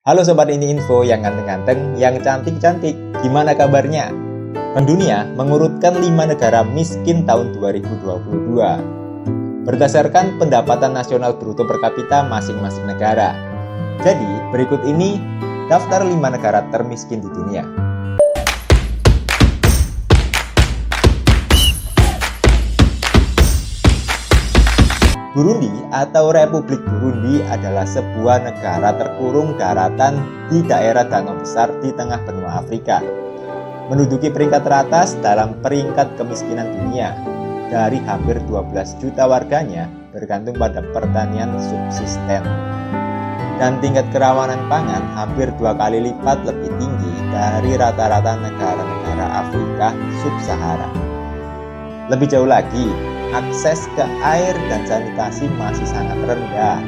Halo Sobat Ini Info yang ganteng-ganteng, yang cantik-cantik, gimana kabarnya? Pendunia mengurutkan 5 negara miskin tahun 2022 berdasarkan pendapatan nasional bruto per kapita masing-masing negara. Jadi, berikut ini daftar 5 negara termiskin di dunia. Burundi atau Republik Burundi adalah sebuah negara terkurung daratan di daerah danau besar di tengah benua Afrika. Menduduki peringkat teratas dalam peringkat kemiskinan dunia. Dari hampir 12 juta warganya bergantung pada pertanian subsisten. Dan tingkat kerawanan pangan hampir 2 kali lipat lebih tinggi dari rata-rata negara-negara Afrika sub-Sahara. Lebih jauh lagi, akses ke air dan sanitasi masih sangat rendah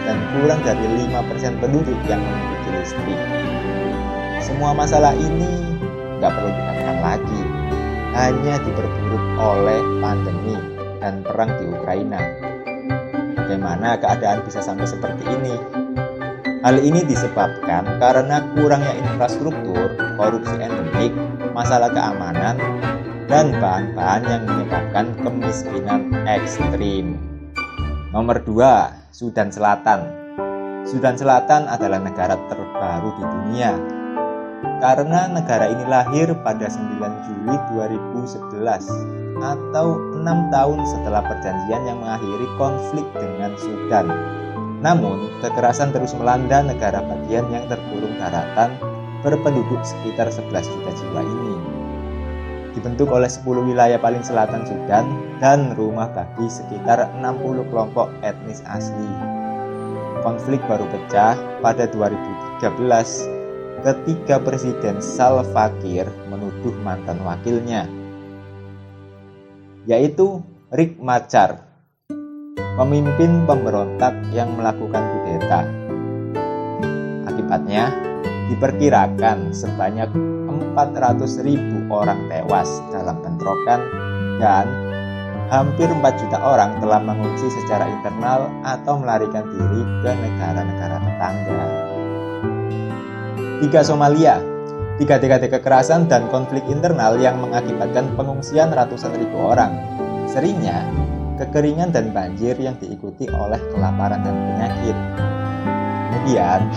dan kurang dari 5% penduduk yang memiliki listrik. Semua masalah ini nggak perlu dikatakan lagi, hanya diperburuk oleh pandemi dan perang di Ukraina. Bagaimana keadaan bisa sampai seperti ini? Hal ini disebabkan karena kurangnya infrastruktur, korupsi endemik, masalah keamanan, dan bahan-bahan yang menyebabkan kemiskinan ekstrim. Nomor 2, Sudan Selatan. Sudan Selatan adalah negara terbaru di dunia karena negara ini lahir pada 9 Juli 2011 atau 6 tahun setelah perjanjian yang mengakhiri konflik dengan Sudan. Namun, kekerasan terus melanda negara bagian yang terkurung daratan berpenduduk sekitar 11 juta jiwa ini. Dibentuk oleh 10 wilayah paling selatan Sudan dan rumah bagi sekitar 60 kelompok etnis asli. Konflik baru pecah pada 2013 ketika Presiden Salva Kiir menuduh mantan wakilnya, yaitu Riek Machar, pemimpin pemberontak yang melakukan kudeta. Akibatnya, diperkirakan sebanyak 400.000 orang tewas dalam bentrokan dan hampir 4 juta orang telah mengungsi secara internal atau melarikan diri ke negara-negara tetangga. 3. Somalia. 3 dekade kekerasan dan konflik internal yang mengakibatkan pengungsian ratusan ribu orang. Seringnya, kekeringan dan banjir yang diikuti oleh kelaparan dan penyakit. Kemudian,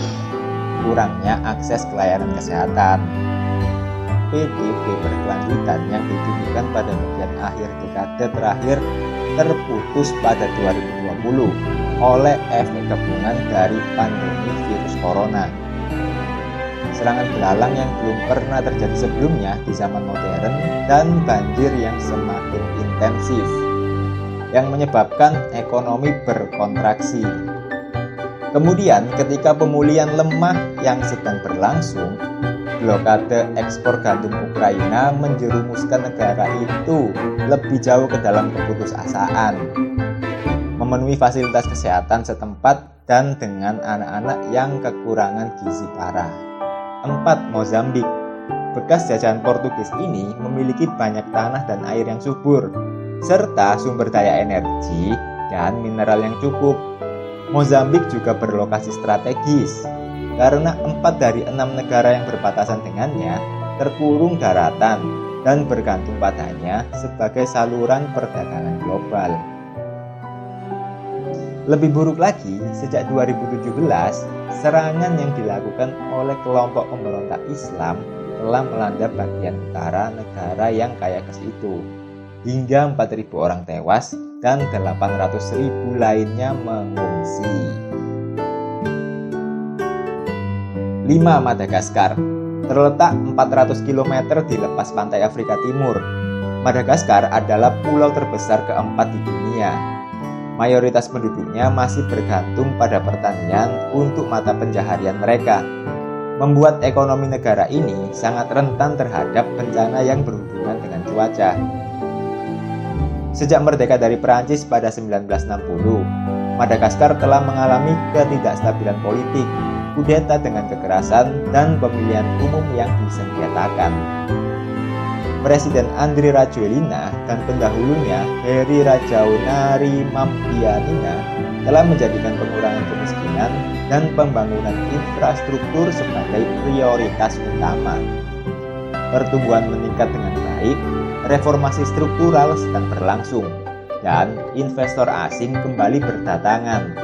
kurangnya akses ke layanan kesehatan. PDB berkelanjutan yang ditujukan pada bagian akhir dekade terakhir terputus pada 2020 oleh efek gabungan dari pandemi virus corona. Serangan belalang yang belum pernah terjadi sebelumnya di zaman modern dan banjir yang semakin intensif yang menyebabkan ekonomi berkontraksi. Kemudian ketika pemulihan lemah yang sedang berlangsung, blokade ekspor gandum Ukraina menjerumuskan negara itu lebih jauh ke dalam keputusasaan, memenuhi fasilitas kesehatan setempat dan dengan anak-anak yang kekurangan gizi parah. 4. Mozambik. Bekas jajahan Portugis ini memiliki banyak tanah dan air yang subur, serta sumber daya energi dan mineral yang cukup. Mozambik juga berlokasi strategis, karena 4 dari 6 negara yang berbatasan dengannya terkurung daratan dan bergantung padanya sebagai saluran perdagangan global. Lebih buruk lagi, sejak 2017, serangan yang dilakukan oleh kelompok pemberontak Islam telah melanda bagian utara negara yang kaya gas itu, hingga 4.000 orang tewas dan 800.000 lainnya mengungsi. 5. Madagaskar. Terletak 400 km di lepas pantai Afrika Timur. Madagaskar adalah pulau terbesar keempat di dunia. Mayoritas penduduknya masih bergantung pada pertanian untuk mata pencaharian mereka, membuat ekonomi negara ini sangat rentan terhadap bencana yang berhubungan dengan cuaca. Sejak merdeka dari Perancis pada 1960, Madagaskar telah mengalami ketidakstabilan politik, kudeta dengan kekerasan, dan pemilihan umum yang disengketakan. Presiden Andry Rajoelina dan pendahulunya Heri Rajaonarimampianina telah menjadikan pengurangan kemiskinan dan pembangunan infrastruktur sebagai prioritas utama. Pertumbuhan meningkat dengan baik, reformasi struktural sedang berlangsung, dan investor asing kembali berdatangan.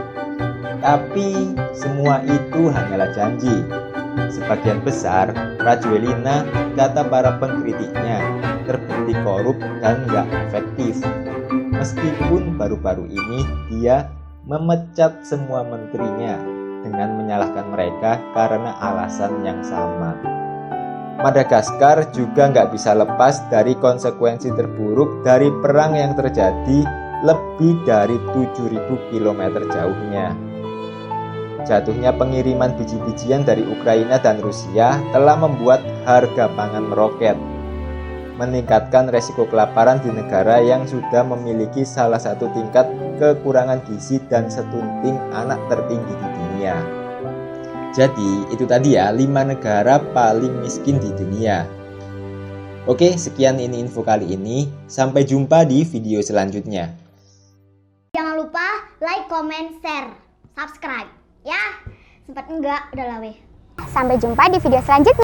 Tapi semua itu hanyalah janji. Sebagian besar Rajoelina, kata para pengkritiknya, terbukti korup dan nggak efektif. Meskipun baru-baru ini dia memecat semua menterinya dengan menyalahkan mereka karena alasan yang sama. Madagaskar juga nggak bisa lepas dari konsekuensi terburuk dari perang yang terjadi lebih dari 7.000 km jauhnya. Jatuhnya pengiriman biji-bijian dari Ukraina dan Rusia telah membuat harga pangan meroket, meningkatkan resiko kelaparan di negara yang sudah memiliki salah satu tingkat kekurangan gizi dan stunting anak tertinggi di dunia. Jadi itu tadi ya 5 negara paling miskin di dunia. Oke, sekian ini info kali ini. Sampai jumpa di video selanjutnya. Jangan lupa like, comment, share, subscribe ya. Sempat enggak, udah lah weh. Sampai jumpa di video selanjutnya.